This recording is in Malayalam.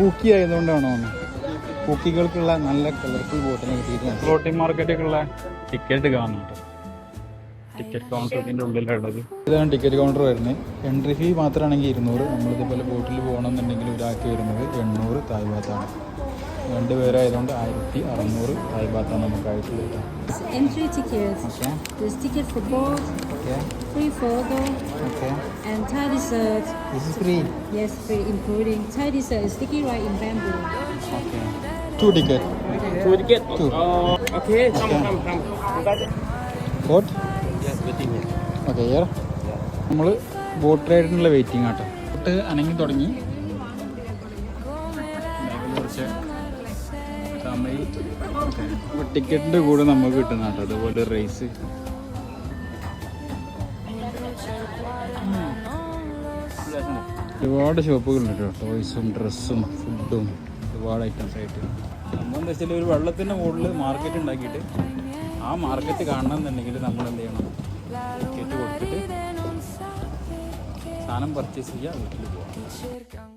പൂക്കി ആയതുകൊണ്ടാണോ? പൂക്കികൾക്കുള്ള നല്ല കളർഫുൾ ബോട്ടിനെ കിട്ടിയിട്ടുണ്ട്. ഫ്ലോട്ടിംഗ് മാർക്കറ്റൊക്കെയുള്ള ടിക്കറ്റ് കാണുന്നുണ്ട്. ടിക്കറ്റ് കൗണ്ടർ ഇതിൻ്റെ ഉള്ളിലുള്ളത്. ഇതാണ് ടിക്കറ്റ് കൗണ്ടർ വരുന്നത്. എൻട്രി ഫീ മാത്രമാണെങ്കിൽ 200. നമ്മളിതുപോലെ ബോട്ടിൽ പോകണമെന്നുണ്ടെങ്കിൽ ഒരാൾക്ക് വരുന്നത് 800 തായ് ബാത്താണ്. 2 പേരായതുകൊണ്ട് 1600 തായ് ബാത്താണ് നമുക്കായിട്ടുള്ളത്. Entry tickets. Okay. There's ticket for boat. Okay. Free photo. Okay. And Thai dessert. This is free. Yes, free, including Thai dessert, sticky rice in bamboo. Okay. 2 ticket. 2 ticket. 2. Okay. Come. What? Yes, waiting here. Okay ഏറെ നമ്മൾ ബോട്ട് റൈഡിനുള്ള വെയിറ്റിംഗ് ആട്ടോ. ബോട്ട് അനങ്ങി തുടങ്ങി. കുറച്ച് സമയം ടിക്കറ്റിൻ്റെ കൂടെ നമുക്ക് കിട്ടുന്ന കേട്ടോ അതുപോലെ റൈസ്. ഒരുപാട് ഷോപ്പുകളുണ്ട് കേട്ടോ. ടോയ്സും ഡ്രസ്സും ഫുഡും ഒരുപാട് ഐറ്റംസ് ആയിട്ട്. നമ്മളെന്താ വെച്ചാൽ ഒരു വെള്ളത്തിൻ്റെ മുകളിൽ മാർക്കറ്റ് ഉണ്ടാക്കിയിട്ട് ആ മാർക്കറ്റ് കാണണമെന്നുണ്ടെങ്കിൽ നമ്മൾ എന്ത് ചെയ്യണം? ടിക്കറ്റ് കൊടുത്തിട്ട് സാധനം പർച്ചേസ് ചെയ്യുക, വീട്ടിൽ പോകാം.